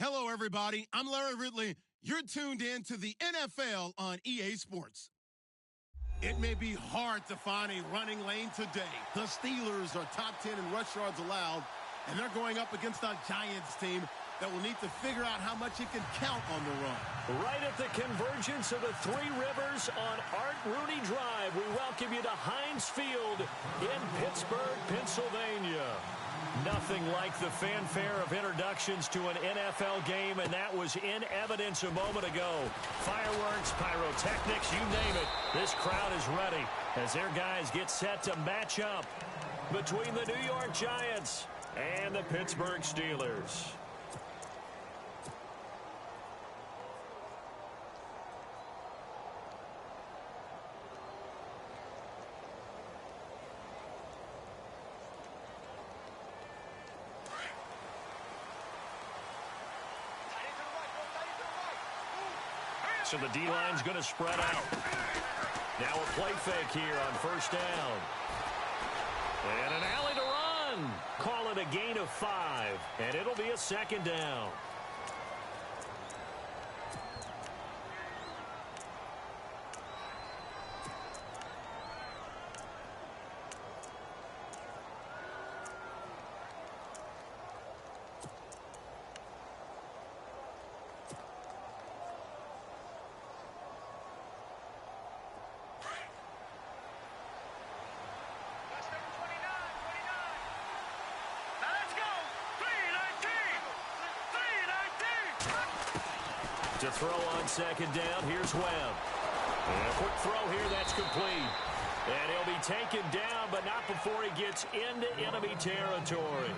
Hello, everybody. I'm Larry Ridley. You're tuned in to the NFL on EA Sports. It may be hard to find a running lane today. The Steelers are top 10 in rush yards allowed, and they're going up against a Giants team that will need to figure out how much it can count on the run. Right at the convergence of the Three Rivers on Art Rooney Drive, we welcome you to Heinz Field in Pittsburgh, Pennsylvania. Nothing like the fanfare of introductions to an NFL game, and that was in evidence a moment ago. Fireworks, pyrotechnics, you name it. This crowd is ready as their guys get set to match up between the New York Giants and the Pittsburgh Steelers. So the D-line's going to spread out. Now a play fake here on first down. And an alley to run. Call it a gain of 5, and it'll be a second down. To throw on second down, here's Webb. And a quick throw here, that's complete. And he'll be taken down, but not before he gets into enemy territory.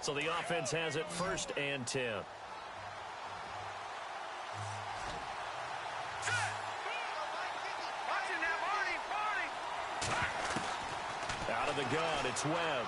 So the offense has it 1st and 10. Out of the gun, it's Webb.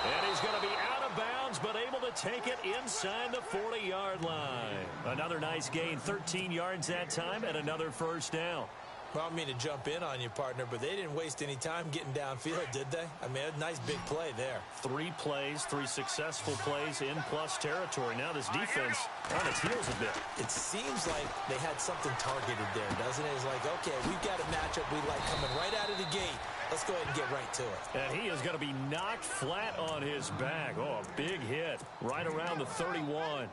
And he's going to be out of bounds, but able to take it inside the 40-yard line. Another nice gain, 13 yards that time, and another first down. Well, I don't mean to jump in on you, partner, but they didn't waste any time getting downfield, did they? I mean, a nice big play there. 3 plays, 3 successful plays in plus territory. Now this defense on its heels a bit. It seems like they had something targeted there, doesn't it? It's like, okay, we've got a matchup we like coming right out of the gate. Let's go ahead and get right to it. And he is going to be knocked flat on his back. Oh, a big hit right around the 31.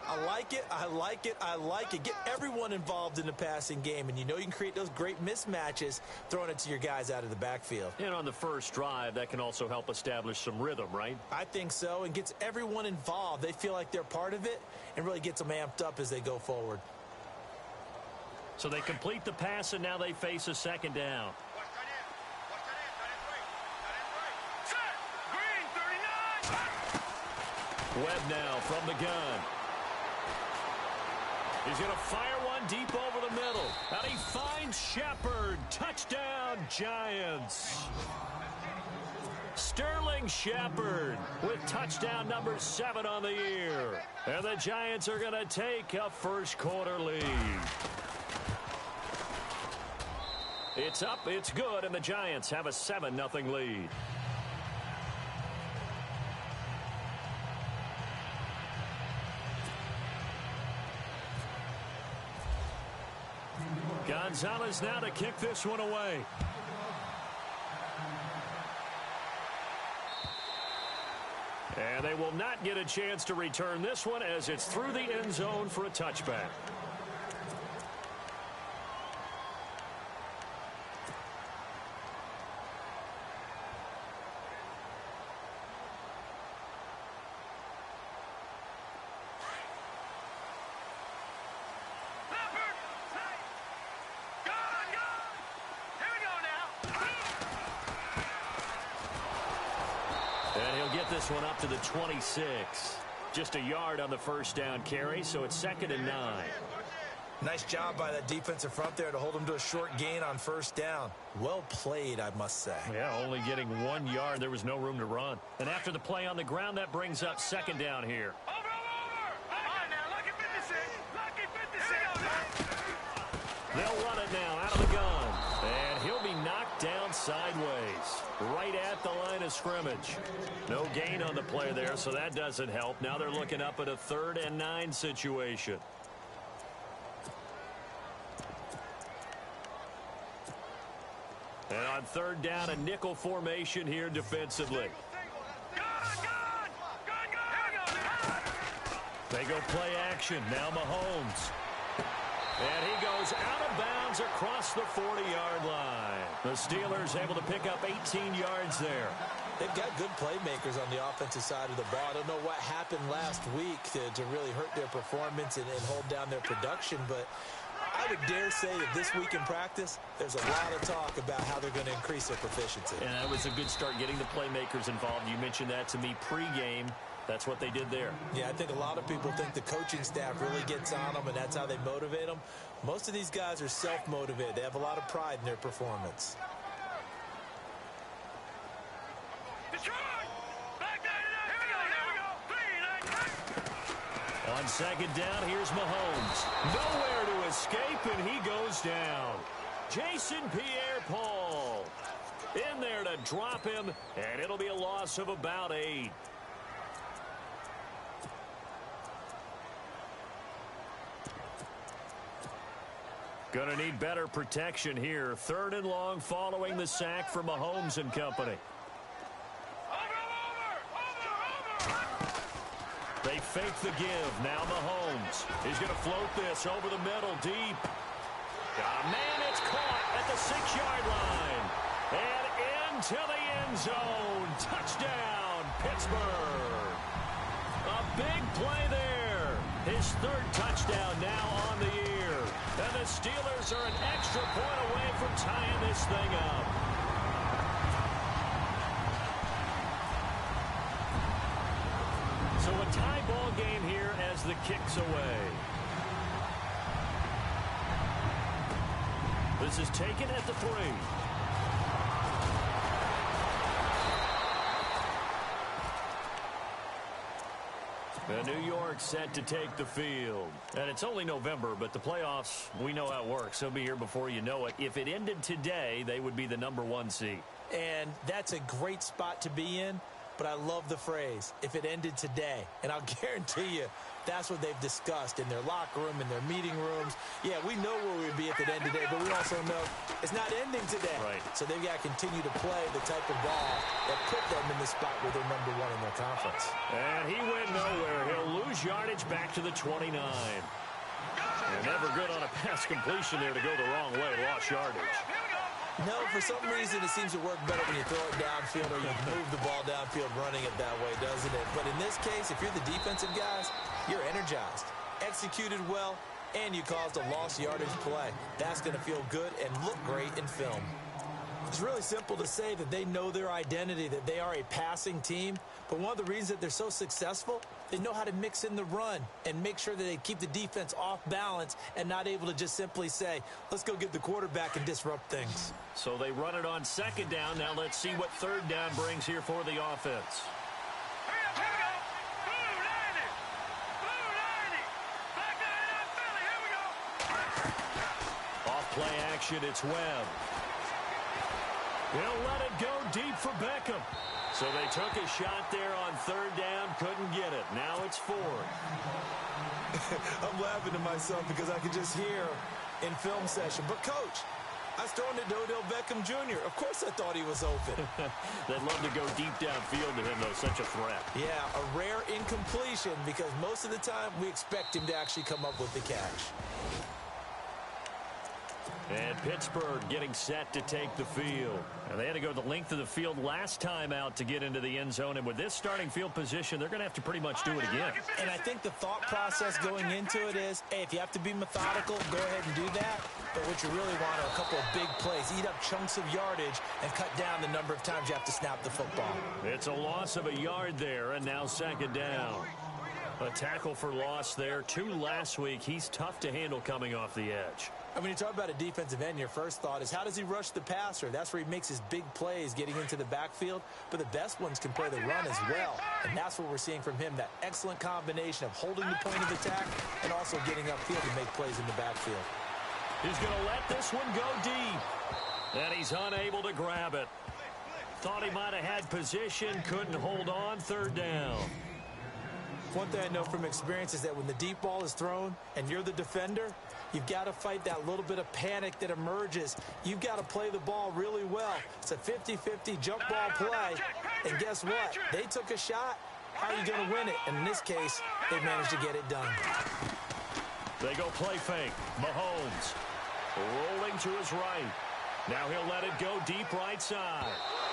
I like it. I like it. I like it. Get everyone involved in the passing game, and you know you can create those great mismatches throwing it to your guys out of the backfield. And on the first drive, that can also help establish some rhythm, right? I think so, and gets everyone involved. They feel like they're part of it and really gets them amped up as they go forward. So they complete the pass, and now they face a second down. Webb now from the gun. He's going to fire one deep over the middle. And he finds Shepard. Touchdown, Giants. Sterling Shepard with touchdown number 7 on the year. And the Giants are going to take a first quarter lead. It's up, it's good, and the Giants have a 7-0 lead. Gonzalez now to kick this one away. And they will not get a chance to return this one as it's through the end zone for a touchback. This one up to the 26. Just a yard on the first down carry, so it's 2nd and 9. Nice job by that defensive front there to hold them to a short gain on first down. Well played, I must say. Yeah, only getting 1 yard. There was no room to run. And after the play on the ground, that brings up 2nd down here. Over! Come on now, lucky 56. Lucky 56. They'll run it now out of the gun. And he'll be knocked down sideways, right at the line of scrimmage. No gain on the play there, so that doesn't help. Now they're looking up at a 3rd and 9 situation. And on 3rd down, a nickel formation here defensively. They go play action. Now Mahomes. And he goes out of bounds across the 40-yard line. The Steelers able to pick up 18 yards there. They've got good playmakers on the offensive side of the ball. I don't know what happened last week to really hurt their performance and hold down their production, but I would dare say that this week in practice, there's a lot of talk about how they're going to increase their proficiency. And that was a good start getting the playmakers involved. You mentioned that to me pregame. That's what they did there. Yeah, I think a lot of people think the coaching staff really gets on them, and that's how they motivate them. Most of these guys are self-motivated. They have a lot of pride in their performance. On 2nd down, here's Mahomes. Nowhere to escape, and he goes down. Jason Pierre-Paul in there to drop him, and it'll be a loss of about 8. Going to need better protection here. 3rd and long following the sack for Mahomes and company. They fake the give. Now Mahomes. He's going to float this over the middle deep. Man, it's caught at the 6-yard line. And into the end zone. Touchdown, Pittsburgh. A big play there. His 3rd touchdown now on the year. And the Steelers are an extra point away from tying this thing up. So a tie ball game here as the kick's away. This is taken at the 3. New York set to take the field. And it's only November, but the playoffs, we know how it works. They'll be here before you know it. If it ended today, they would be the #1 seed. And that's a great spot to be in, but I love the phrase, if it ended today. And I'll guarantee you, that's what they've discussed in their locker room, in their meeting rooms. Yeah, we know where we'd be if it ended today, but we also know it's not ending today. Right. So they've got to continue to play the type of ball that put them in the spot where they're #1 in their conference. And he went nowhere. He'll lose yardage back to the 29. And never good on a pass completion there to go the wrong way. Lost yardage. No, for some reason it seems to work better when you throw it downfield or you move the ball downfield running it that way, doesn't it? But in this case, if you're the defensive guys, you're energized, executed well, and you caused a lost yardage play. That's going to feel good and look great in film. It's really simple to say that they know their identity, that they are a passing team. But one of the reasons that they're so successful, they know how to mix in the run and make sure that they keep the defense off balance and not able to just simply say, let's go get the quarterback and disrupt things. So they run it on 2nd down. Now let's see what 3rd down brings here for the offense. Off play action, it's Webb. He'll let it go deep for Beckham. So they took a shot there on 3rd down, couldn't get it. Now it's 4th. I'm laughing to myself because I could just hear in film session, but coach, I was throwing it to Odell Beckham Jr. Of course I thought he was open. They'd love to go deep downfield to him, though, such a threat. Yeah, a rare incompletion because most of the time we expect him to actually come up with the catch. And Pittsburgh getting set to take the field. And they had to go the length of the field last time out to get into the end zone. And with this starting field position, they're going to have to pretty much do it again. And I think the thought process going into it is, hey, if you have to be methodical, go ahead and do that. But what you really want are a couple of big plays. Eat up chunks of yardage and cut down the number of times you have to snap the football. It's a loss of a yard there, and now 2nd down. A tackle for loss there. 2 last week. He's tough to handle coming off the edge. And when you talk about a defensive end, your first thought is, how does he rush the passer? That's where he makes his big plays getting into the backfield. But the best ones can play the run as well. And that's what we're seeing from him, that excellent combination of holding the point of attack and also getting upfield to make plays in the backfield. He's going to let this one go deep. And he's unable to grab it. Thought he might have had position, couldn't hold on, third down. One thing I know from experience is that when the deep ball is thrown and you're the defender, you've got to fight that little bit of panic that emerges. You've got to play the ball really well. It's a 50-50 jump ball play. And guess what? They took a shot. How are you going to win it? And in this case, they managed to get it done. They go play fake. Mahomes rolling to his right. Now he'll let it go deep right side.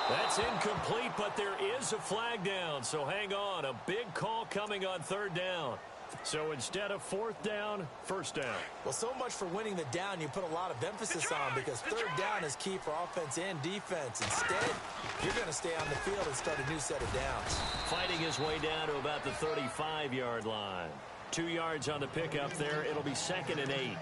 That's incomplete, but there is a flag down. So hang on. A big call coming on third down. So instead of fourth down, first down. Well, so much for winning the down you put a lot of emphasis on, because third down is key for offense and defense. Instead, you're going to stay on the field and start a new set of downs. Fighting his way down to about the 35-yard line. 2 yards on the pickup there. It'll be 2nd and 8.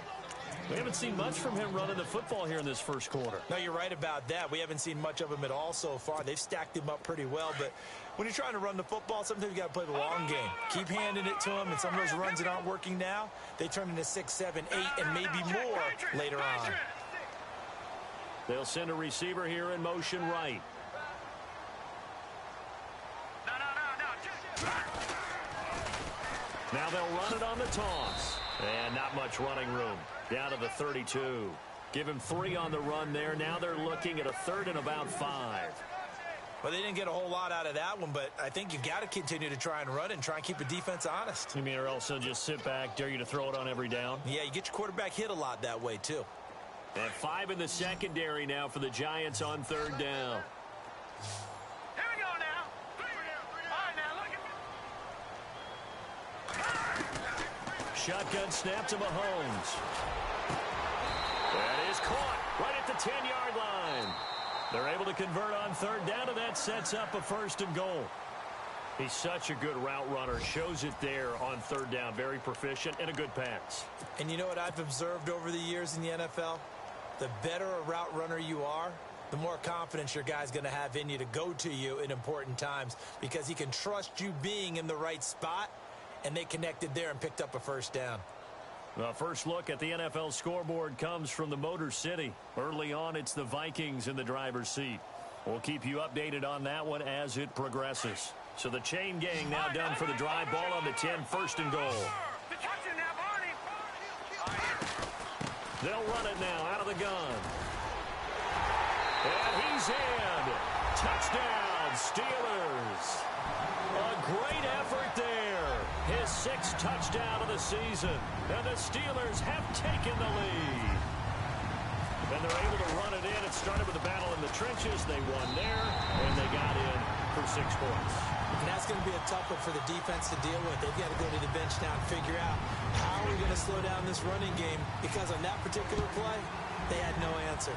We haven't seen much from him running the football here in this first quarter. No, you're right about that. We haven't seen much of him at all so far. They've stacked him up pretty well, but when you're trying to run the football, sometimes you got to play the long game. Keep handing it to him, and some of those runs that aren't working now, they turn into 6, 7, 8, and maybe more later on. They'll send a receiver here in motion right. Now they'll run it on the toss. And not much running room. Down to the 32. Give him 3 on the run there. Now they're looking at a 3rd and about 5. Well, they didn't get a whole lot out of that one, but I think you got to continue to try and run and try and keep the defense honest. You mean, or else they'll just sit back, dare you to throw it on every down? Yeah, you get your quarterback hit a lot that way, too. And 5 in the secondary now for the Giants on third down. Here we go now. All right, now look at. Shotgun snap to Mahomes. That is caught right at the 10-yard line. They're able to convert on third down, and that sets up a 1st and goal. He's such a good route runner. Shows it there on third down. Very proficient and a good pass. And you know what I've observed over the years in the NFL? The better a route runner you are, the more confidence your guy's going to have in you to go to you in important times, because he can trust you being in the right spot, and they connected there and picked up a 1st down. The first look at the NFL scoreboard comes from the Motor City. Early on, it's the Vikings in the driver's seat. We'll keep you updated on that one as it progresses. So the chain gang now done for the drive. Ball on the 10, 1st and goal. They'll run it now out of the gun. And he's in. Touchdown, Steelers. A great effort there. His 6th touchdown of the season. And the Steelers have taken the lead. And they're able to run it in. It started with a battle in the trenches. They won there, and they got in for 6 points. And that's going to be a tough one for the defense to deal with. They've got to go to the bench now and figure out how are we going to slow down this running game, because on that particular play, they had no answer.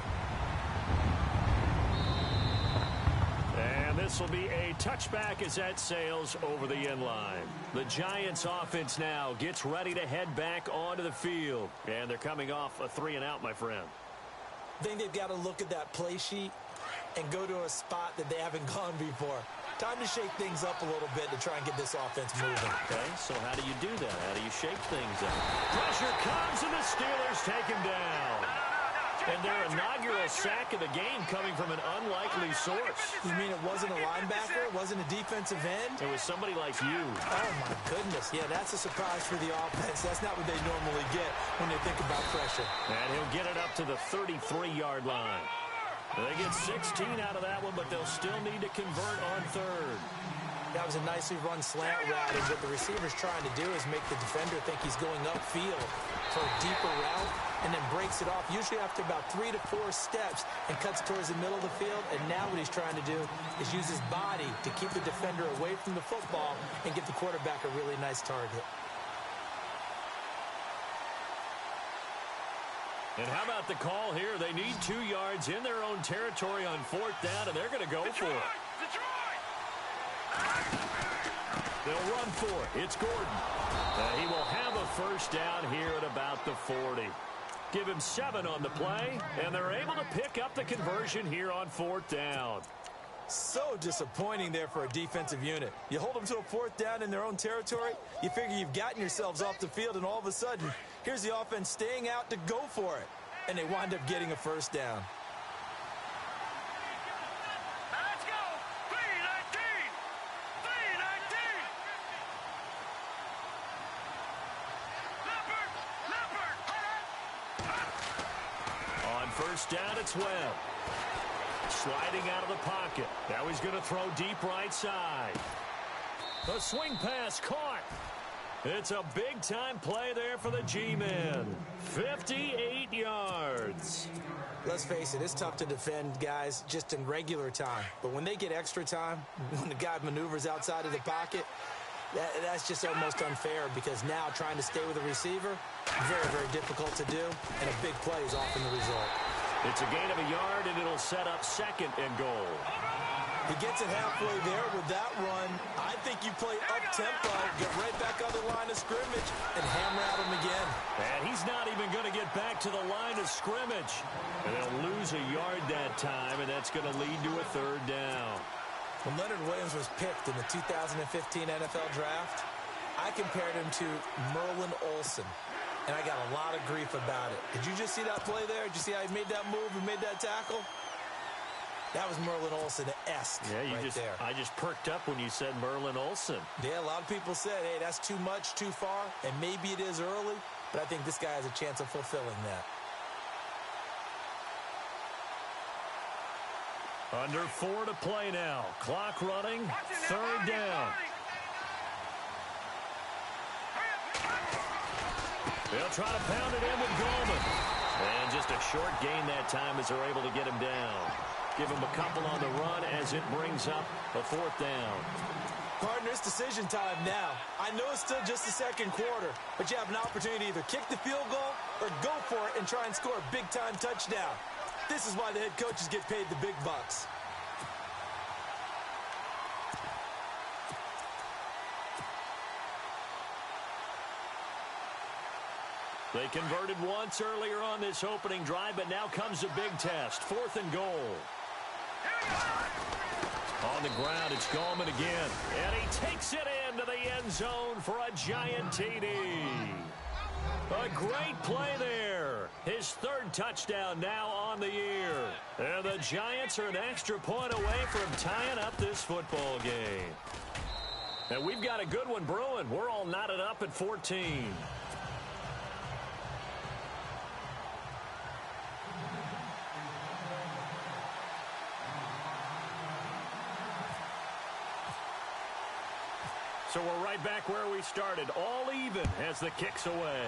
And this will be a touchback as that sails over the end line. The Giants offense now gets ready to head back onto the field. And they're coming off a 3-and-out, my friend. I think they've got to look at that play sheet and go to a spot that they haven't gone before. Time to shake things up a little bit to try and get this offense moving. Okay, so how do you do that? How do you shake things up? Pressure comes, and the Steelers take him down. And their inaugural sack of the game coming from an unlikely source. You mean it wasn't a linebacker? It wasn't a defensive end? It was somebody like you. Oh, my goodness. Yeah, that's a surprise for the offense. That's not what they normally get when they think about pressure. And he'll get it up to the 33-yard line. They get 16 out of that one, but they'll still need to convert on third. That was a nicely run slant route, and what the receiver's trying to do is make the defender think he's going upfield for a deeper route, and then breaks it off, usually after about 3 to 4 steps, and cuts towards the middle of the field. And now what he's trying to do is use his body to keep the defender away from the football and give the quarterback a really nice target. And how about the call here? They need 2 yards in their own territory on 4th down, and they're going to go for it. They'll run for it. It's Gordon. He will have a 1st down here at about the 40. Give him 7 on the play, and they're able to pick up the conversion here on 4th down. So disappointing there for a defensive unit. You hold them to a 4th down in their own territory, you figure you've gotten yourselves off the field, and all of a sudden, here's the offense staying out to go for it, and they wind up getting a 1st down. first down, it's Webb. Sliding out of the pocket. Now he's going to throw deep right side. The swing pass caught. It's a big-time play there for the G-men. 58 yards. Let's face it, it's tough to defend guys just in regular time. But when they get extra time, when the guy maneuvers outside of the pocket, that's just almost unfair because now trying to stay with the receiver, very, very difficult to do, and a big play is often the result. It's a gain of a yard, and it'll set up second and goal. He gets it halfway there with that run. I think you play up-tempo, get right back on the line of scrimmage, and hammer at him again. And he's not even going to get back to the line of scrimmage. And they'll lose a yard that time, and that's going to lead to a third down. When Leonard Williams was picked in the 2015 NFL Draft, I compared him to Merlin Olsen, and I got a lot of grief about it. Did you just see that play there? Did you see how he made that move and made that tackle? That was Merlin Olsen-esque there. I just perked up when you said Merlin Olsen. Yeah, a lot of people said, hey, that's too much, too far, and maybe it is early, but I think this guy has a chance of fulfilling that. Under 4 to play now. Clock running. Third down. They'll try to pound it in with Goldman. And just a short gain that time as they're able to get him down. Give him a couple on the run as it brings up a fourth down. Partner, it's decision time now. I know it's still just the second quarter, but you have an opportunity to either kick the field goal or go for it and try and score a big-time touchdown. This is why the head coaches get paid the big bucks. They converted once earlier on this opening drive, but now comes a big test. 4th and goal. On the ground, it's Goldman again. And he takes it into the end zone for a giant TD. A great play there. His third touchdown now on the year. And the Giants are an extra point away from tying up this football game. And we've got a good one brewing. We're all knotted up at 14. So we're right back where we started, all even as the kick's away.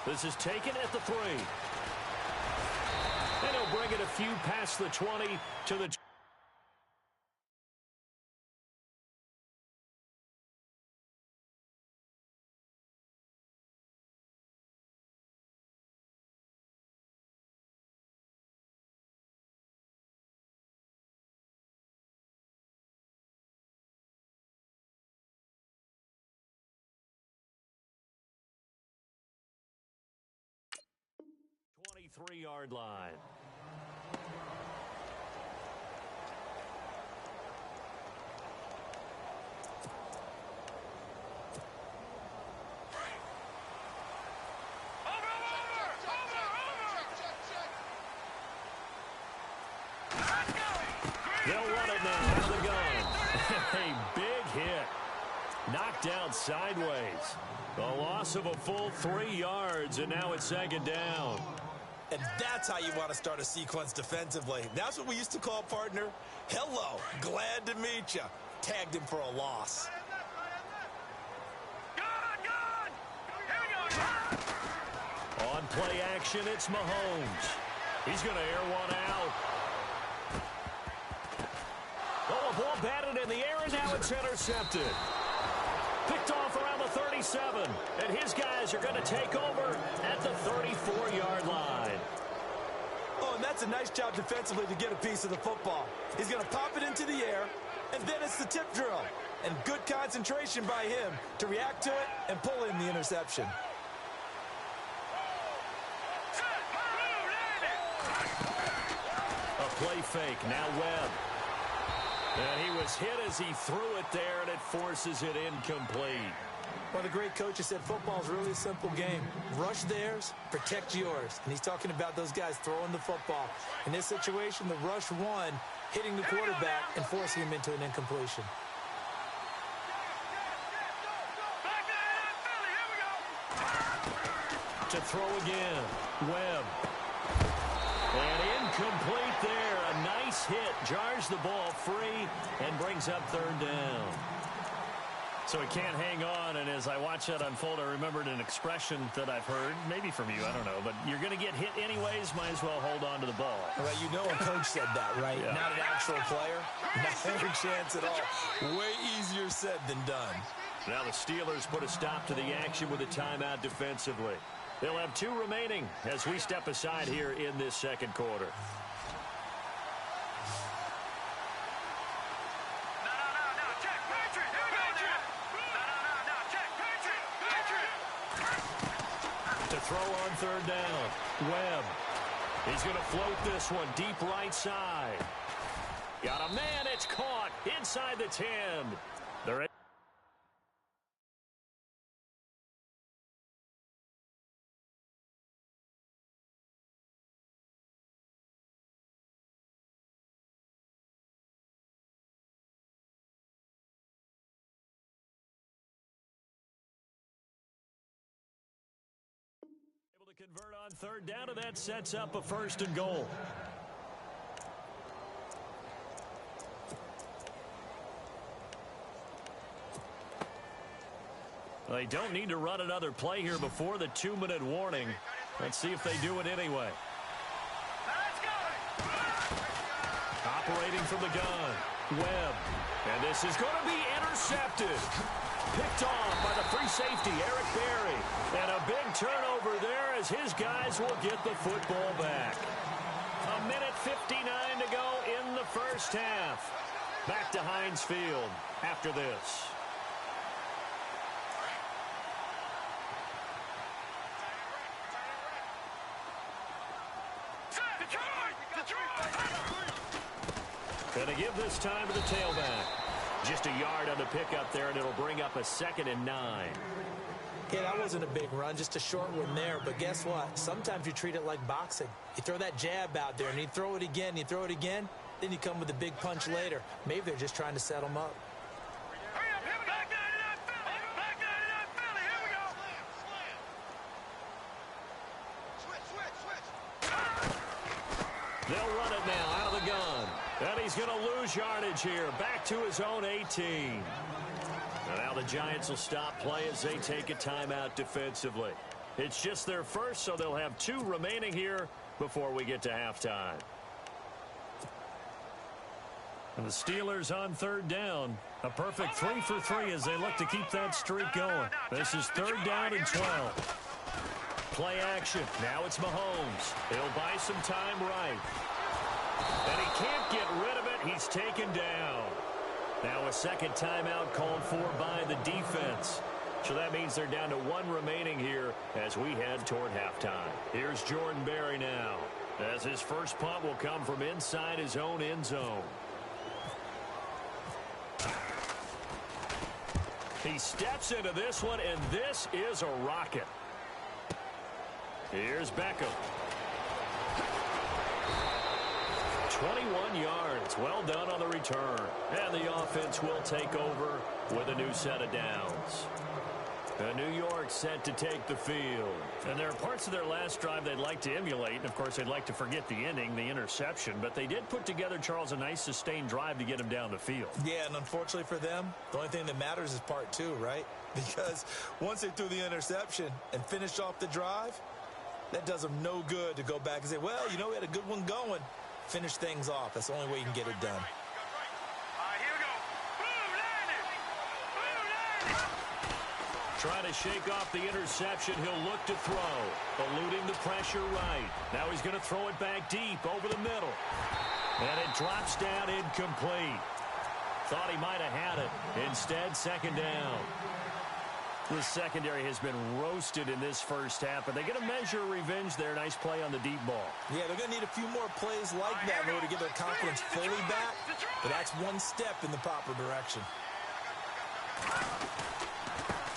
This is taken at the 3. And he'll bring it a few past the 20 to the 23-yard line. They'll run it now out of the gun. A big hit. Knocked out sideways. A loss of a full 3 yards, and now it's second down. And that's how you want to start a sequence defensively. That's what we used to call, partner, hello, glad to meet you. Tagged him for a loss. On play action, it's Mahomes. He's going to air one out. Oh, a ball batted in the air, and now it's intercepted. Picked off around the 37, and his guys are going to take over at the 34-yard line. Oh, and that's a nice job defensively to get a piece of the football. He's going to pop it into the air, and then it's the tip drill. And good concentration by him to react to it and pull in the interception. A play fake, now Webb. And he was hit as he threw it there, and it forces it incomplete. Well, the great coach has said football's really a simple game. Rush theirs, protect yours. And he's talking about those guys throwing the football. In this situation, the rush one, hitting the quarterback and forcing him into an incompletion. To throw again. Webb. And incomplete there. A nice hit. Jars the ball free and brings up third down. So he can't hang on, and as I watch that unfold, I remembered an expression that I've heard, maybe from you, I don't know, but you're going to get hit anyways, might as well hold on to the ball. Well, you know a coach said that, right? Yeah. Not an actual player. Not every chance at all. Way easier said than done. Now the Steelers put a stop to the action with a timeout defensively. They'll have 2 remaining as we step aside here in this second quarter. Throw on third down. Webb. He's going to float this one deep right side. Got a man. It's caught inside the 10. They're convert on third down, and that sets up a 1st and goal. They don't need to run another play here before the 2-minute warning. Let's see if they do it anyway. Operating from the gun. Webb. And this is going to be intercepted. Picked off by the free safety, Eric Berry. And a big turnover there as his guys will get the football back. 1:59 to go in the first half. Back to Heinz Field after this. Going to give this time to the tailback. Just a yard on the pickup there, and it'll bring up a 2nd and 9. Yeah, that wasn't a big run, just a short one there. But guess what? Sometimes you treat it like boxing. You throw that jab out there, and you throw it again, you throw it again, then you come with a big punch later. Maybe they're just trying to set them up. They'll run it now out of the gun. And he's going to lose yardage here. Back to his own 18. And now the Giants will stop play as they take a timeout defensively. It's just their first, so they'll have 2 remaining here before we get to halftime. And the Steelers on third down. A perfect 3 for 3 as they look to keep that streak going. This is 3rd down and 12. Play action. Now it's Mahomes. He'll buy some time right. And he can't get rid of it. He's taken down. Now a 2nd timeout called for by the defense. So that means they're down to 1 remaining here as we head toward halftime. Here's Jordan Berry now, as his first punt will come from inside his own end zone. He steps into this one, and this is a rocket. Here's Beckham. 21 yards. Well done on the return. And the offense will take over with a new set of downs. New York set to take the field. And there are parts of their last drive they'd like to emulate. And, of course, they'd like to forget the ending, the interception. But they did put together, Charles, a nice sustained drive to get him down the field. Yeah, and unfortunately for them, the only thing that matters is part 2, right? Because once they threw the interception and finished off the drive, that does them no good to go back and say, well, you know, we had a good one going. Finish things off. That's the only way you can get it done. Trying to shake off the interception. He'll look to throw. Eluding the pressure right. Now he's going to throw it back deep over the middle. And it drops down incomplete. Thought he might have had it. Instead, 2nd down. The secondary has been roasted in this first half, but they get a measure of revenge there. Nice play on the deep ball. Yeah, they're going to need a few more plays like that in order to get their confidence fully back, but that's one step in the proper direction.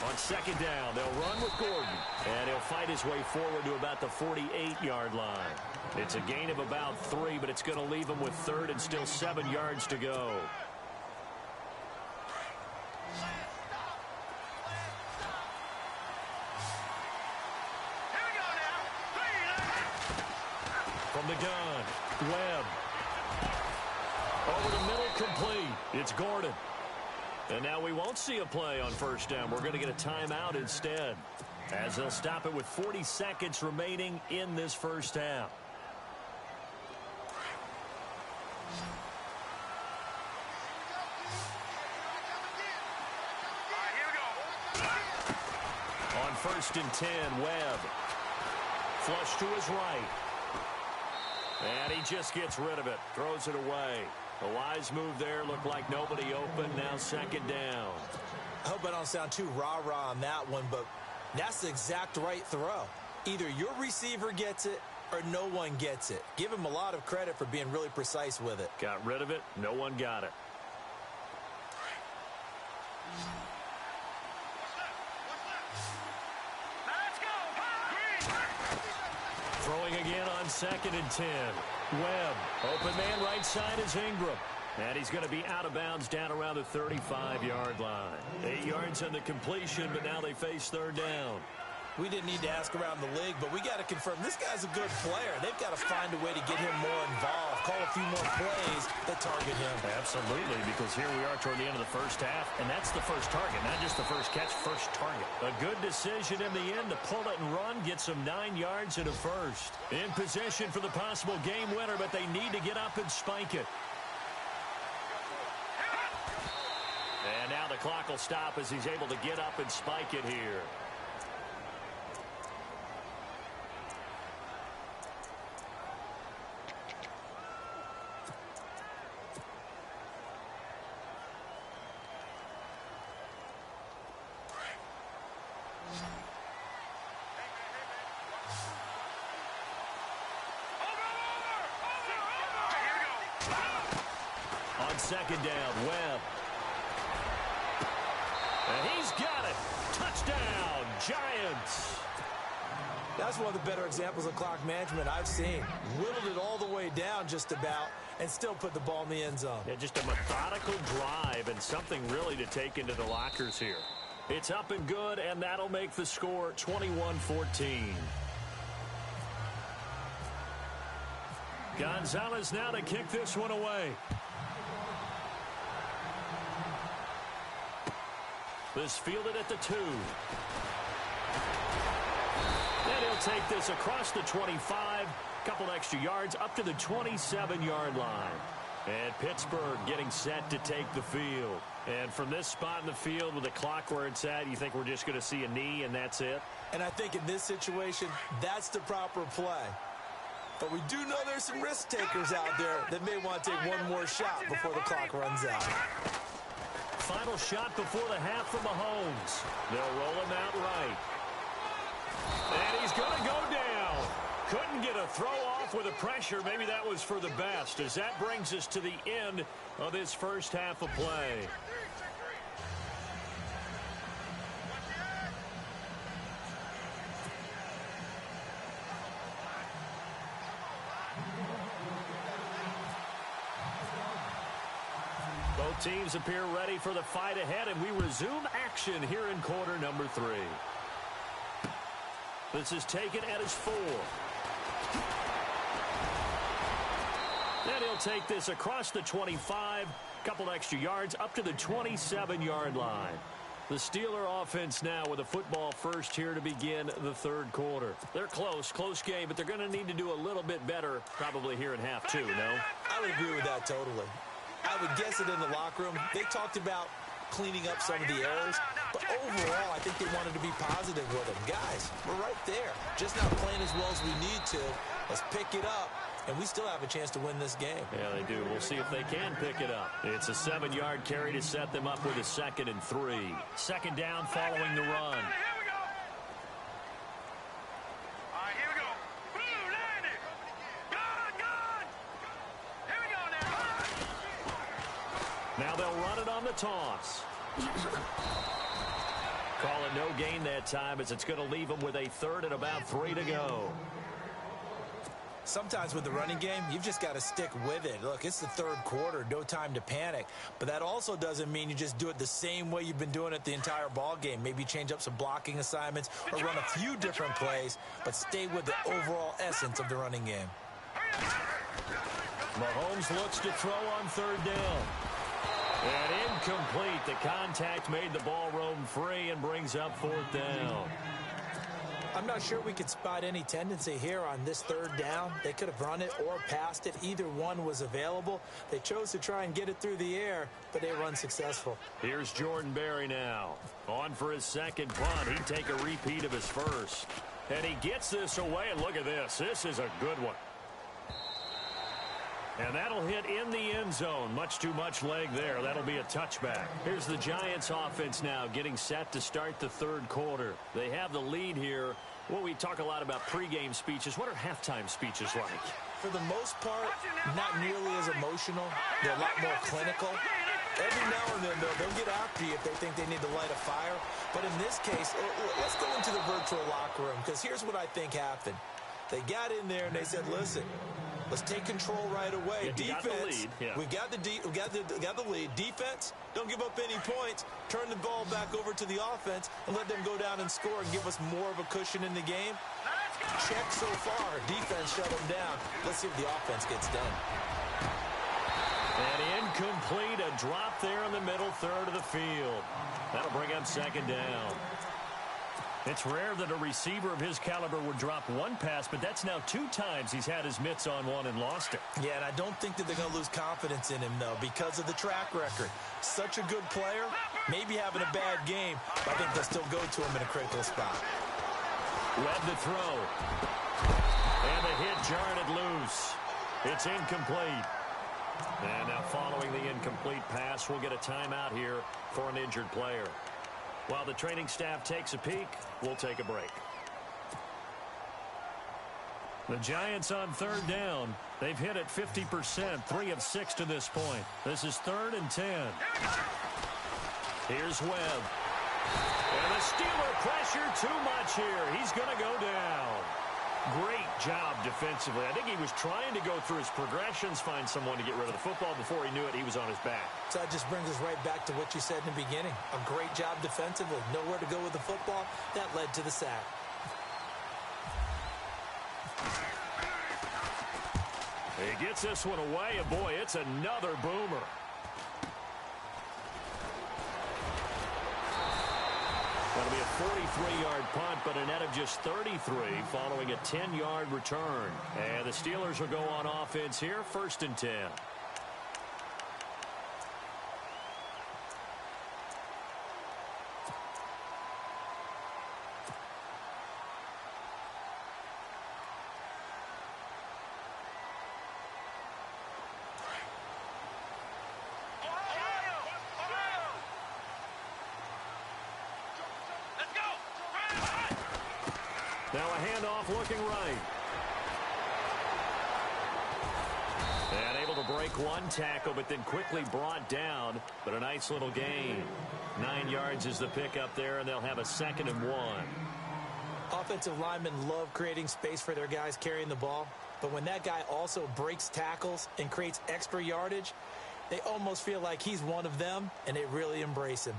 On 2nd down, they'll run with Gordon, and he'll fight his way forward to about the 48-yard line. It's a gain of about 3, but it's going to leave him with 3rd and still 7 yards to go. from the gun. Webb. Over the middle, complete. It's Gordon. And now we won't see a play on first down. We're going to get a timeout instead, as they'll stop it with 40 seconds remaining in this first half. On 1st and 10, Webb. Flush to his right. And he just gets rid of it. Throws it away. A wise move there. Looked like nobody open. Now 2nd down. I hope I don't sound too rah-rah on that one, but that's the exact right throw. Either your receiver gets it or no one gets it. Give him a lot of credit for being really precise with it. Got rid of it. No one got it. Throwing again on 2nd and 10. Webb. Open man right side is Ingram. And he's going to be out of bounds down around the 35-yard line. 8 yards on the completion, but now they face 3rd down. We didn't need to ask around the league, but we got to confirm this guy's a good player. They've got to find a way to get him more involved, call a few more plays that target him. Absolutely, because here we are toward the end of the first half, and that's the first target, not just the first catch, first target. A good decision in the end to pull it and run, get some 9 yards and a first. In possession for the possible game winner, but they need to get up and spike it. And now the clock will stop as he's able to get up and spike it here. On 2nd down, Webb. And he's got it. Touchdown, Giants. That's one of the better examples of clock management I've seen. Whittled it all the way down just about and still put the ball in the end zone. Yeah, just a methodical drive and something really to take into the lockers here. It's up and good, and that'll make the score 21-14. Gonzalez now to kick this one away. This fielded at the 2. And he'll take this across the 25. Couple extra yards up to the 27-yard line. And Pittsburgh getting set to take the field. And from this spot in the field with the clock where it's at, you think we're just going to see a knee and that's it? And I think in this situation, that's the proper play. But we do know there's some risk takers out there that may want to take one more shot before the clock runs out. Final shot before the half from Mahomes. They'll roll him out right. And he's going to go down. Couldn't get a throw off with the pressure. Maybe that was for the best, as that brings us to the end of this first half of play. Both teams appear ready for the fight ahead, and we resume action here in quarter number 3. This is taken at his 4. And he'll take this across the 25, couple extra yards up to the 27-yard line. The Steeler offense now with a football first here to begin the 3rd quarter. They're close game, but they're going to need to do a little bit better probably here in half 2, no? I would agree with that totally. I would guess it in the locker room. They talked about cleaning up some of the errors, but overall, I think they wanted to be positive with them. Guys, we're right there. Just not playing as well as we need to. Let's pick it up, and we still have a chance to win this game. Yeah, they do. We'll see if they can pick it up. It's a 7-yard carry to set them up with a 2nd and 3. 2nd down following the run. Now they'll run it on the toss. Call it no gain that time, as it's going to leave them with a 3rd and about 3 to go. Sometimes with the running game, you've just got to stick with it. Look, it's the 3rd quarter, no time to panic. But that also doesn't mean you just do it the same way you've been doing it the entire ball game. Maybe change up some blocking assignments or run a few different plays, but stay with the overall essence of the running game. Mahomes looks to throw on third down. And incomplete. The contact made the ball roam free and brings up fourth down. I'm not sure we could spot any tendency here on this third down. They could have run it or passed it. Either one was available. They chose to try and get it through the air, but they were unsuccessful. Here's Jordan Berry now. On for his second punt. He'd take a repeat of his first. And he gets this away, and look at this. This is a good one. And that'll hit in the end zone. Much too much leg there. That'll be a touchback. Here's the Giants offense now getting set to start the third quarter. They have the lead here. Well, we talk a lot about pregame speeches. What are halftime speeches like? For the most part, not nearly as emotional. They're a lot more clinical. Every now and then, though, they'll get after you if they think they need to light a fire. But in this case, let's go into the virtual locker room, because here's what I think happened. They got in there and they said, listen, let's take control right away. Defense, we got the lead. Defense, don't give up any points. Turn the ball back over to the offense and let them go down and score and give us more of a cushion in the game. Check so far. Defense shut them down. Let's see if the offense gets done. And incomplete, a drop there in the middle third of the field. That'll bring up second down. It's rare that a receiver of his caliber would drop one pass, but that's now 2 times he's had his mitts on one and lost it. Yeah, and I don't think that they're going to lose confidence in him, though, because of the track record. Such a good player, maybe having a bad game, but I think they'll still go to him in a critical spot. Webb to throw. And the hit jarred it loose. It's incomplete. And now following the incomplete pass, we'll get a timeout here for an injured player. While the training staff takes a peek, we'll take a break. The Giants on third down. They've hit it 50%, 3 of 6 to this point. This is 3rd and 10. Here's Webb. And the Steeler pressure too much here. He's going to go down. Great job defensively. I think he was trying to go through his progressions, find someone to get rid of the football. Before he knew it, he was on his back. So that just brings us right back to what you said in the beginning. A great job defensively. Nowhere to go with the football. That led to the sack. He gets this one away, and boy, it's another boomer. That'll be a 43-yard punt, but a net of just 33 following a 10-yard return. And the Steelers will go on offense here, 1st and 10. Now a handoff looking right. And able to break one tackle, but then quickly brought down. But a nice little gain. 9 yards is the pickup there, and they'll have a 2nd and 1. Offensive linemen love creating space for their guys carrying the ball. But when that guy also breaks tackles and creates extra yardage, they almost feel like he's one of them, and they really embrace him.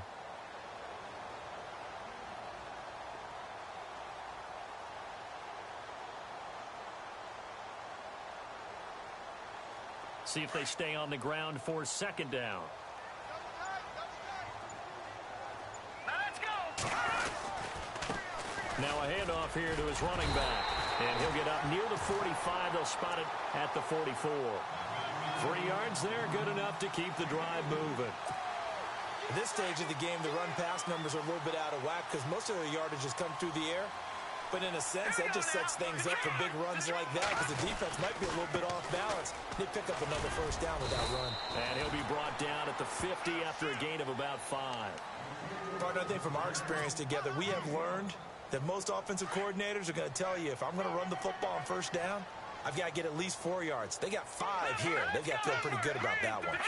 See if they stay on the ground for 2nd down. Now a handoff here to his running back. And he'll get up near the 45. They'll spot it at the 44. 3 yards there, good enough to keep the drive moving. At this stage of the game, the run-pass numbers are a little bit out of whack because most of the yardage has come through the air. But in a sense, that just sets things up for big runs like that because the defense might be a little bit off balance. They pick up another 1st down with that run. And he'll be brought down at the 50 after a gain of about 5. Partner, I think from our experience together, we have learned that most offensive coordinators are going to tell you, if I'm going to run the football on 1st down, I've got to get at least 4 yards. They got 5 here. They've got to feel pretty good about that one.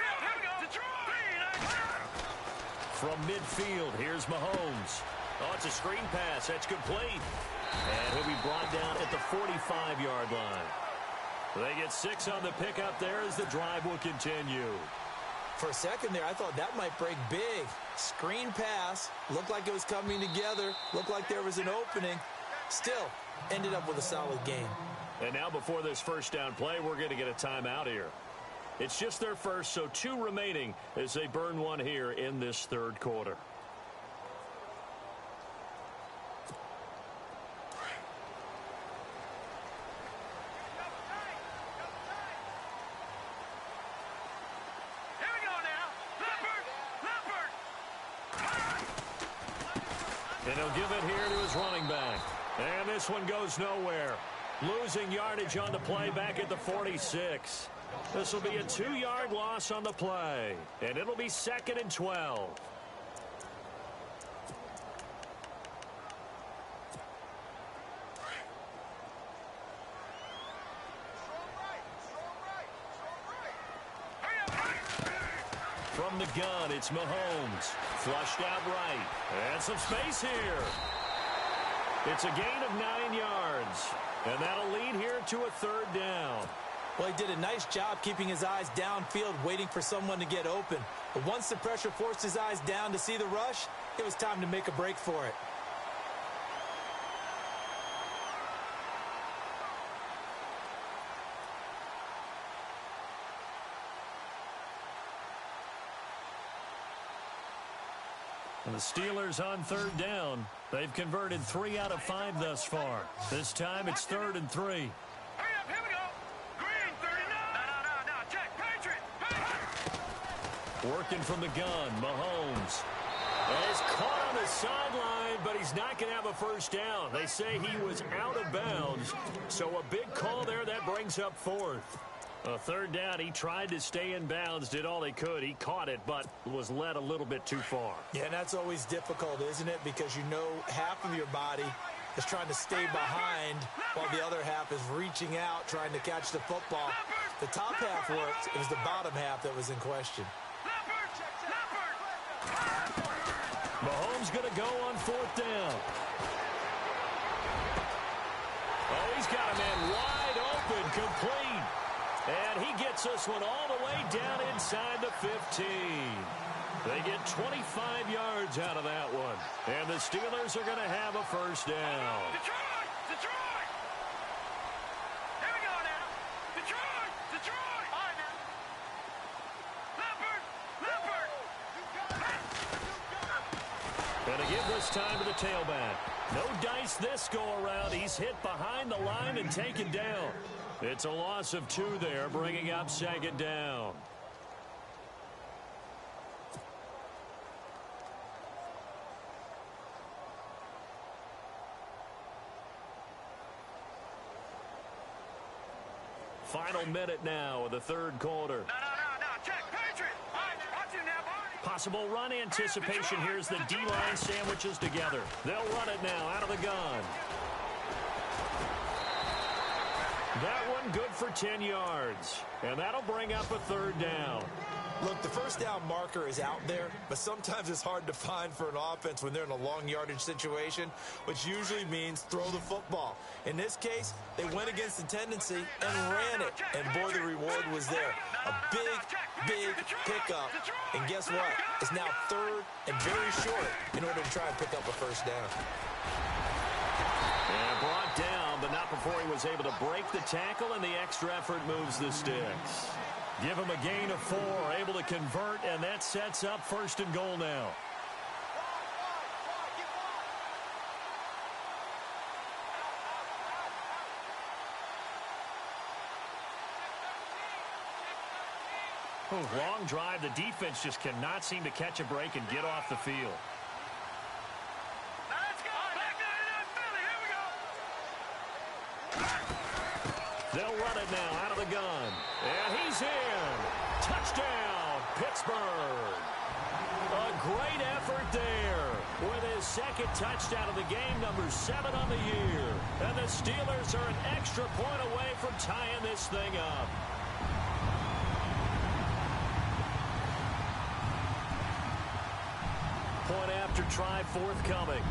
From midfield, here's Mahomes. Oh, it's a screen pass. That's complete. And he'll be brought down at the 45-yard line. They get 6 on the pickup there as the drive will continue. For a second there, I thought that might break big. Screen pass. Looked like it was coming together. Looked like there was an opening. Still, ended up with a solid game. And now before this first down play, we're going to get a timeout here. It's just their first, so 2 remaining as they burn one here in this third quarter. Here we go now. Leopard. And he'll give it here to his running back. And this one goes nowhere. Losing yardage on the play back at the 46. This will be a 2-yard loss on the play. And it'll be 2nd and 12. From the gun, it's Mahomes. Flushed out right. And some space here. It's a gain of 9 yards. And that'll lead here to a 3rd down. Well, he did a nice job keeping his eyes downfield, waiting for someone to get open. But once the pressure forced his eyes down to see the rush, it was time to make a break for it. And the Steelers on 3rd down. They've converted 3 out of 5 thus far. This time it's 3rd and 3. Hurry up, here we go. Green, 39. No, check. Patriot. Working from the gun, Mahomes. He's caught on the sideline, but he's not going to have a first down. They say he was out of bounds. So a big call there that brings up 4th. A 3rd down, he tried to stay in bounds, did all he could. He caught it, but was led a little bit too far. Yeah, and that's always difficult, isn't it? Because you know half of your body is trying to stay behind while the other half is reaching out, trying to catch the football. The top half worked. It was the bottom half that was in question. Mahomes going to go on 4th down. Oh, he's got a man wide open, complete. And he gets this one all the way down inside the 15. They get 25 yards out of that one. And the Steelers are going to have a first down. Detroit! Here we go now. Detroit! All right now. Leopard! And to give this time to the tailback. No dice this go-around. He's hit behind the line and taken down. It's a loss of 2 there, bringing up 2nd down. Final minute now of the 3rd quarter. No, check. Patriot! All right, watch him now, Barney. Possible run anticipation. Here's the D-line sandwiches together. They'll run it now out of the gun. That one good for 10 yards. And that'll bring up a 3rd down. Look, the first down marker is out there, but sometimes it's hard to find for an offense when they're in a long yardage situation, which usually means throw the football. In this case, they went against the tendency and ran it. And boy, the reward was there. A big pickup. And guess what? It's now 3rd and very short in order to try and pick up a first down. And brought down, but not before he was able to break the tackle, and the extra effort moves the sticks. Give him a gain of 4, able to convert, and that sets up 1st and goal now. Long drive. The defense just cannot seem to catch a break and get off the field. They'll run it now out of the gun. And he's in. Touchdown, Pittsburgh. A great effort there with his 2nd touchdown of the game, number 7 on the year. And the Steelers are an extra point away from tying this thing up. Point after try forthcoming.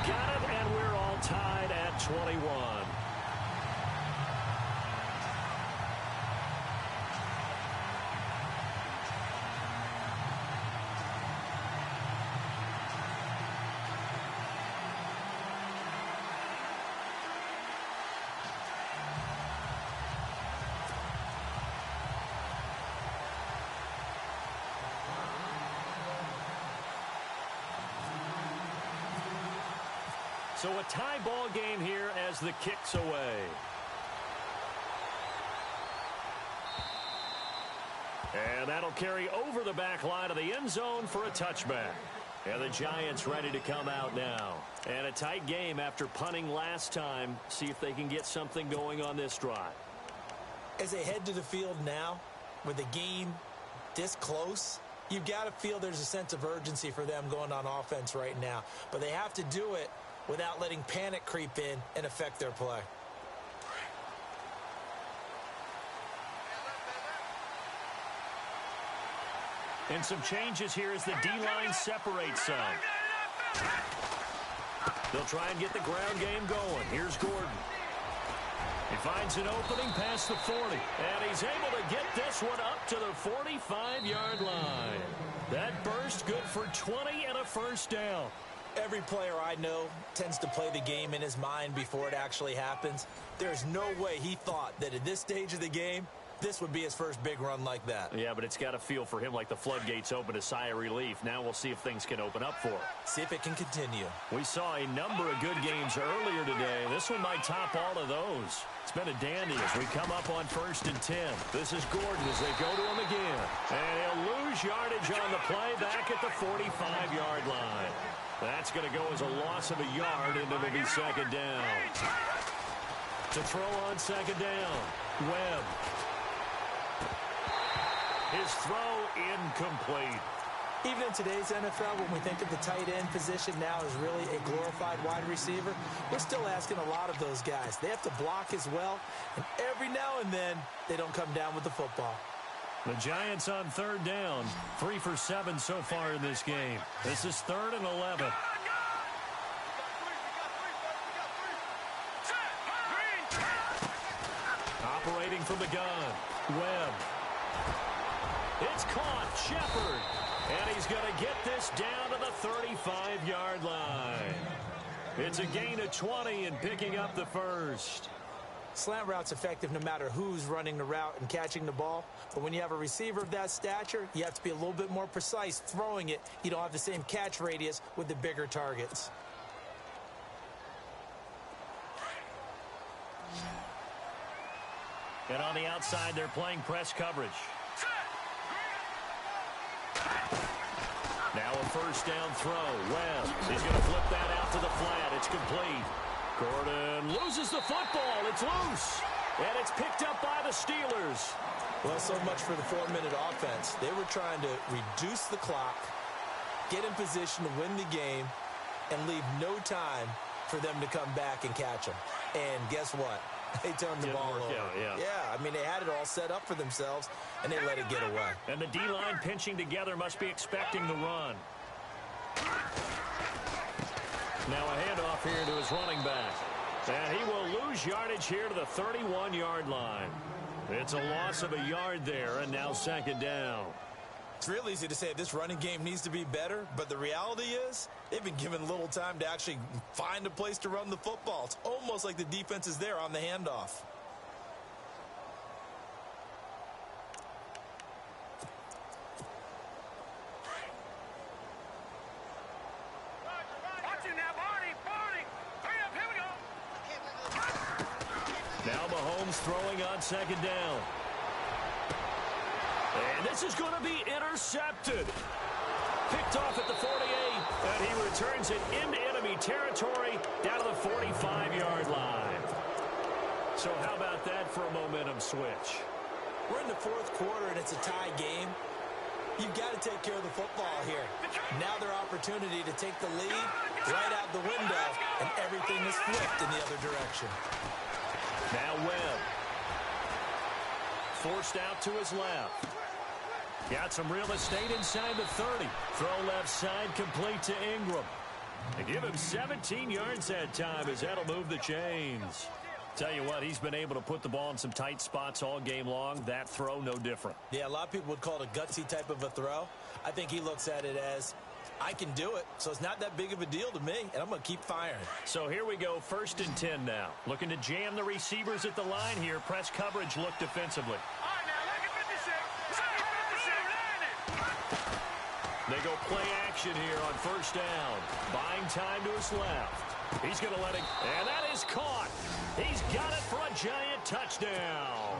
Got it, and we're all tied at 21. So a tie ball game here as the kick's away. And that'll carry over the back line of the end zone for a touchback. And the Giants ready to come out now. And a tight game after punting last time. See if they can get something going on this drive. As they head to the field now, with the game this close, you've got to feel there's a sense of urgency for them going on offense right now. But they have to do it without letting panic creep in and affect their play. And some changes here as the D-line separates some. They'll try and get the ground game going. Here's Gordon. He finds an opening past the 40. And he's able to get this one up to the 45-yard line. That burst good for 20 and a first down. Every player I know tends to play the game in his mind before it actually happens. There's no way he thought that at this stage of the game, this would be his first big run like that. Yeah, but it's got to feel for him like the floodgates open, a sigh of relief. Now we'll see if things can open up for him. See if it can continue. We saw a number of good games earlier today. This one might top all of those. It's been a dandy as we come up on 1st and 10. This is Gordon as they go to him again. And he'll lose yardage on the play back at the 45-yard line. That's going to go as a loss of a yard, and it'll be second down. To throw on second down, Webb. His throw incomplete. Even in today's NFL, when we think of the tight end position now as really a glorified wide receiver, we're still asking a lot of those guys. They have to block as well, and every now and then, they don't come down with the football. The Giants on 3rd down, 3 for 7 so far in this game. This is 3rd and 11. Operating from the gun, Webb. It's caught, Shepard. And he's going to get this down to the 35-yard line. It's a gain of 20 and picking up the first. Slant route's effective no matter who's running the route and catching the ball. But when you have a receiver of that stature, you have to be a little bit more precise throwing it. You don't have the same catch radius with the bigger targets. And on the outside, they're playing press coverage. Now a first down throw. Webb, he's going to flip that out to the flat. It's complete. Gordon loses the football. It's loose. And it's picked up by the Steelers. Well, so much for the 4-minute offense. They were trying to reduce the clock, get in position to win the game, and leave no time for them to come back and catch them. And guess what? They turned the ball over. Yeah, I mean, they had it all set up for themselves, and they let it get away. And the D-line pinching together must be expecting the run. Now a handoff here to his running back. And he will lose yardage here to the 31-yard line. It's a loss of a yard there, and now second down. It's real easy to say this running game needs to be better, but the reality is they've been given little time to actually find a place to run the football. It's almost like the defense is there on the handoff. Now Mahomes throwing on second down. And this is going to be intercepted. Picked off at the 48, and he returns it into enemy territory down to the 45-yard line. So how about that for a momentum switch? We're in the 4th quarter, and it's a tie game. You've got to take care of the football here. Now their opportunity to take the lead right out the window, and everything is flipped in the other direction. Now Webb. Forced out to his left. Got some real estate inside the 30. Throw left side complete to Ingram. They give him 17 yards that time as that'll move the chains. Tell you what, he's been able to put the ball in some tight spots all game long. That throw, no different. Yeah, a lot of people would call it a gutsy type of a throw. I think he looks at it as, I can do it, so it's not that big of a deal to me, and I'm going to keep firing. So here we go, 1st and 10 now. Looking to jam the receivers at the line here. Press coverage look defensively. They go play action here on 1st down. Buying time to his left. He's going to let it, and that is caught. He's got it for a giant touchdown.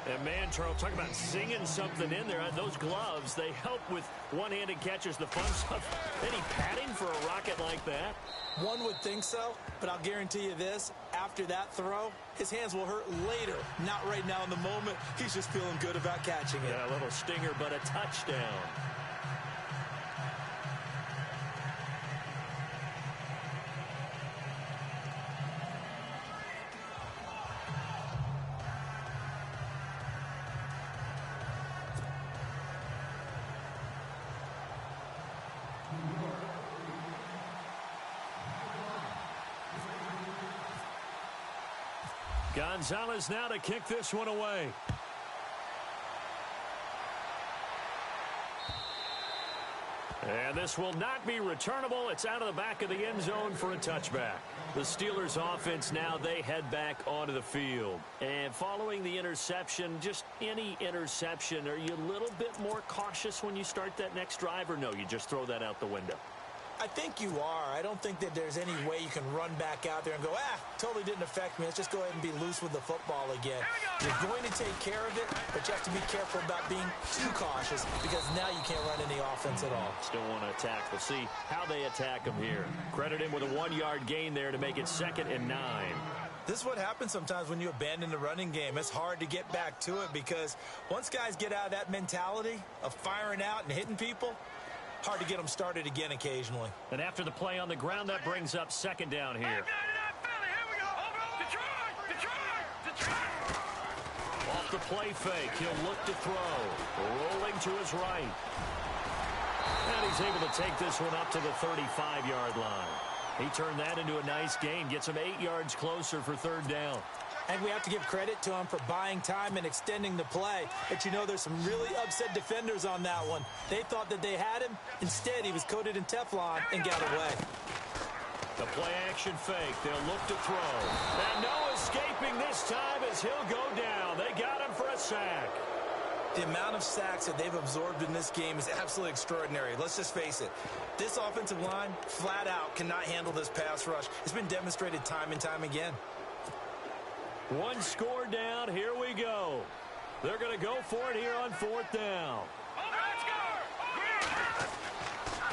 And man, Charles, talk about singing something in there. Those gloves, they help with one-handed catches, the fun stuff. Any padding for a rocket like that? One would think so, but I'll guarantee you this. After that throw, his hands will hurt later, not right now in the moment. He's just feeling good about catching it. Yeah, a little stinger, but a touchdown. Gonzalez now to kick this one away. And this will not be returnable. It's out of the back of the end zone for a touchback. The Steelers offense now, they head back onto the field. And following the interception, just any interception, are you a little bit more cautious when you start that next drive, or no, you just throw that out the window? I think you are. I don't think that there's any way you can run back out there and go, totally didn't affect me. Let's just go ahead and be loose with the football again. You're going to take care of it, but you have to be careful about being too cautious because now you can't run any offense at all. Still want to attack. We'll see how they attack him here. Credit him with a 1-yard gain there to make it 2nd and 9. This is what happens sometimes when you abandon the running game. It's hard to get back to it because once guys get out of that mentality of firing out and hitting people, hard to get them started again occasionally. And after the play on the ground, that brings up 2nd down here. Off the play fake, he'll look to throw. Rolling to his right. And he's able to take this one up to the 35-yard line. He turned that into a nice gain, gets him 8 yards closer for 3rd down. And we have to give credit to him for buying time and extending the play. But you know, there's some really upset defenders on that one. They thought that they had him. Instead, he was coated in Teflon and got away. The play action fake. They'll look to throw. And no escaping this time as he'll go down. They got him for a sack. The amount of sacks that they've absorbed in this game is absolutely extraordinary. Let's just face it. This offensive line, flat out, cannot handle this pass rush. It's been demonstrated time and time again. 1 score down. Here we go. They're going to go for it here on 4th down.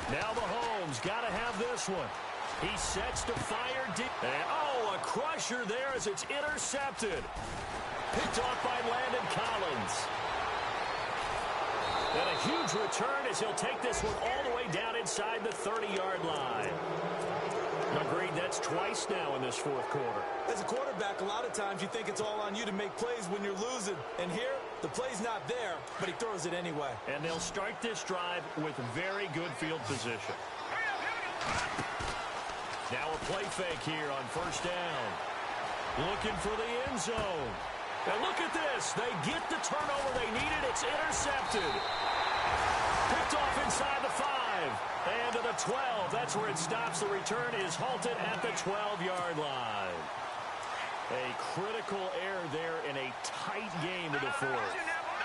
Now Mahomes got to have this one. He sets to fire deep. And, a crusher there as it's intercepted. Picked off by Landon Collins. And a huge return as he'll take this one all the way down inside the 30-yard line. Agreed, that's twice now in this 4th quarter. As a quarterback, a lot of times you think it's all on you to make plays when you're losing. And here, the play's not there, but he throws it anyway. And they'll start this drive with very good field position. Now a play fake here on 1st down. Looking for the end zone. And look at this. They get the turnover they needed. It's intercepted. Picked off inside the 5. And to the 12. That's where it stops. The return is halted at the 12-yard line. A critical error there in a tight game of the 4th.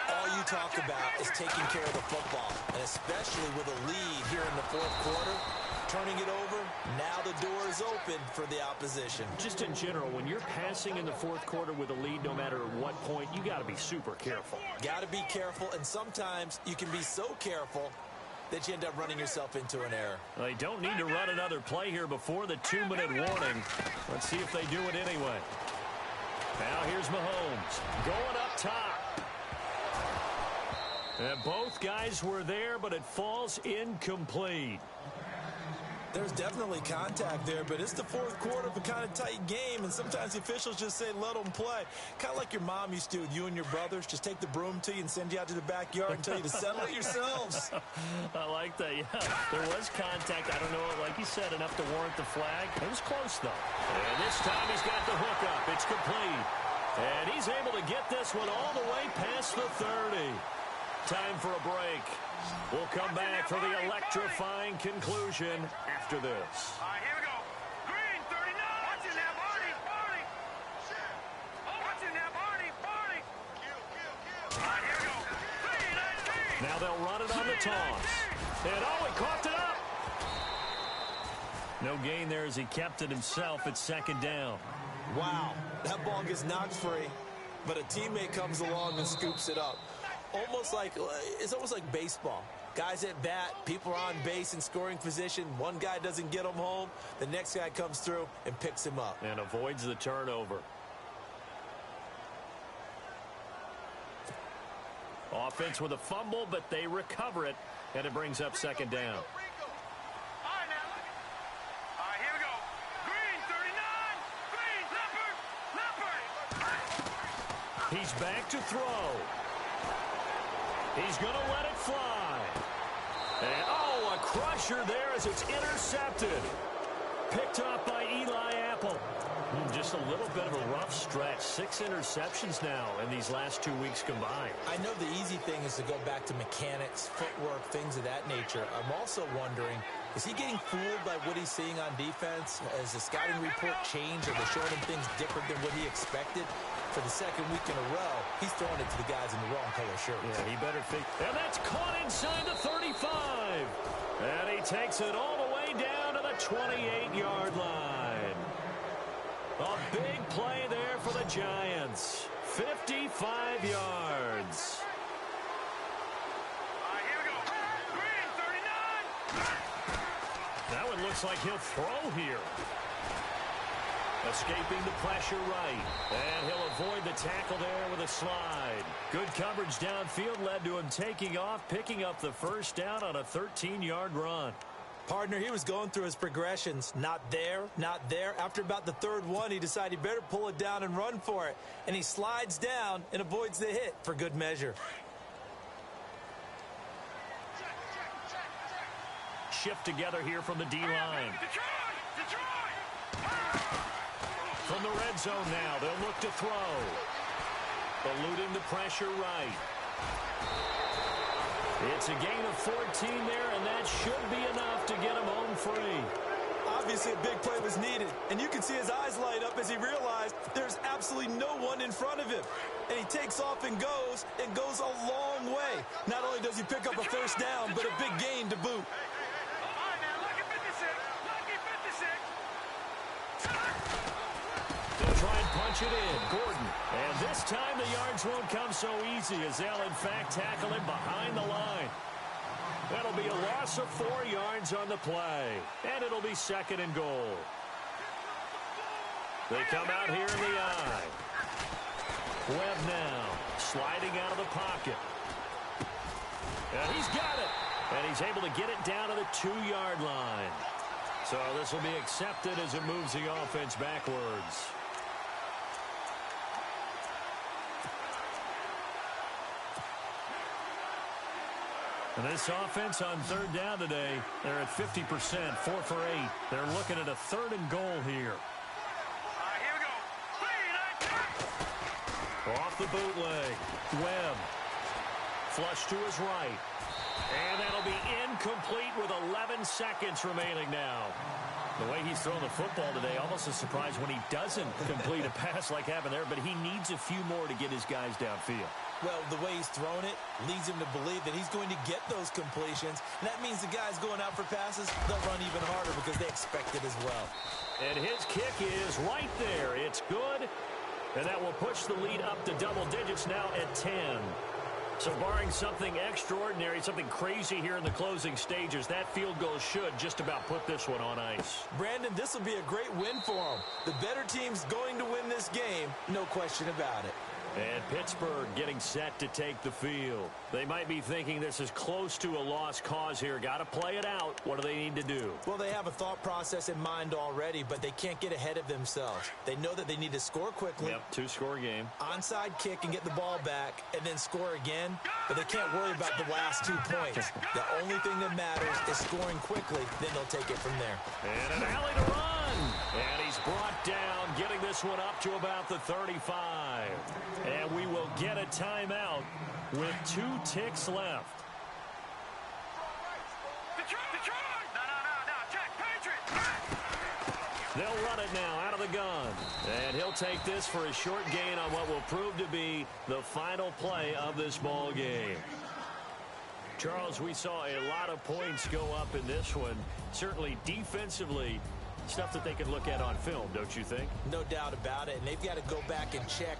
All you talk about is taking care of the football, and especially with a lead here in the 4th quarter, turning it over, now the door is open for the opposition. Just in general, when you're passing in the 4th quarter with a lead, no matter at what point, you got to be super careful. Got to be careful, and sometimes you can be so careful that you end up running yourself into an error. They don't need to run another play here before the 2-minute warning. Let's see if they do it anyway. Now here's Mahomes going up top. And both guys were there, but it falls incomplete. There's definitely contact there, but it's the 4th quarter of a kind of tight game, and sometimes the officials just say, let them play. Kind of like your mom used to with you and your brothers. Just take the broom to you and send you out to the backyard and tell you to settle it yourselves. I like that, yeah. There was contact. I don't know, like you said, enough to warrant the flag. It was close, though. And this time he's got the hook up. It's complete. And he's able to get this one all the way past the 30. Time for a break. We'll come back for the electrifying conclusion after this. All right, here we go. Green, 39. Watch it now, Barney. Barney. Watch it now, Barney. Barney. All right, here we go. Now they'll run it on the toss. And he coughed it up. No gain there as he kept it himself at second down. Wow, that ball gets knocked free, but a teammate comes along and scoops it up. It's almost like baseball. Guys at bat, people are on base in scoring position. One guy doesn't get him home. The next guy comes through and picks him up. And avoids the turnover. Offense with a fumble, but they recover it, and it brings up second down. All right, here we go. Green, 39. Green, Leopard. He's back to throw. He's going to let it fly. And, oh, a crusher there as it's intercepted. Picked off by Eli Apple. Just a little bit of a rough stretch. 6 interceptions now in these last 2 weeks combined. I know the easy thing is to go back to mechanics, footwork, things of that nature. I'm also wondering, is he getting fooled by what he's seeing on defense? Has the scouting report changed? Are they showing him things different than what he expected? For the second week in a row, he's throwing it to the guys in the wrong color shirts. Yeah, he better think. And that's caught inside the 35. And he takes it all the way down to the 28-yard line. A big play there for the Giants. 55 yards. All right, here we go. Green, 39. That one looks like he'll throw here. Escaping the pressure right. And he'll avoid the tackle there with a slide. Good coverage downfield led to him taking off, picking up the first down on a 13-yard run. Partner, he was going through his progressions. Not there, not there. After about the third one, he decided he better pull it down and run for it. And he slides down and avoids the hit for good measure. Shift together here from the D-line. Detroit! From the red zone now, they'll look to throw. Eluding the pressure right. It's a gain of 14 there, and that should be enough to get him home free. Obviously, a big play was needed, and you can see his eyes light up as he realized there's absolutely no one in front of him. And he takes off and goes a long way. Not only does he pick up a first down, but a big gain to boot. All right, now, lucky 56. Lucky 56. They'll try and punch it in. Gordon. And this time the yards won't come so easy as they'll, in fact, tackle him behind the line. That'll be a loss of 4 yards on the play. And it'll be second and goal. They come out here in the eye. Webb now sliding out of the pocket. And he's got it. And he's able to get it down to the 2-yard line. So this will be accepted as it moves the offense backwards. And this offense on third down today, they're at 50%, 4 for 8. They're looking at a third and goal here. All right, here we go. Off the bootleg. Webb. Flush to his right. And that'll be incomplete with 11 seconds remaining now. The way he's throwing the football today, almost a surprise when he doesn't complete a pass like happened there, but he needs a few more to get his guys downfield. Well, the way he's thrown it leads him to believe that he's going to get those completions. And that means the guys going out for passes, they'll run even harder because they expect it as well. And his kick is right there. It's good. And that will push the lead up to double digits now at 10. So barring something extraordinary, something crazy here in the closing stages, that field goal should just about put this one on ice. Brandon, this will be a great win for him. The better team's going to win this game, no question about it. And Pittsburgh getting set to take the field. They might be thinking this is close to a lost cause here. Got to play it out. What do they need to do? Well, they have a thought process in mind already, but they can't get ahead of themselves. They know that they need to score quickly. Yep, 2-score game. Onside kick and get the ball back and then score again, but they can't worry about the last 2 points. The only thing that matters is scoring quickly, then they'll take it from there. And an alley to run. And he's brought down, getting this one up to about the 35. And we will get a timeout with 2 ticks left. Detroit! No, Jack, Patriots! They'll run it now out of the gun. And he'll take this for a short gain on what will prove to be the final play of this ball game. Charles, we saw a lot of points go up in this one. Certainly defensively, stuff that they can look at on film, don't you think? No doubt about it. And they've got to go back and check.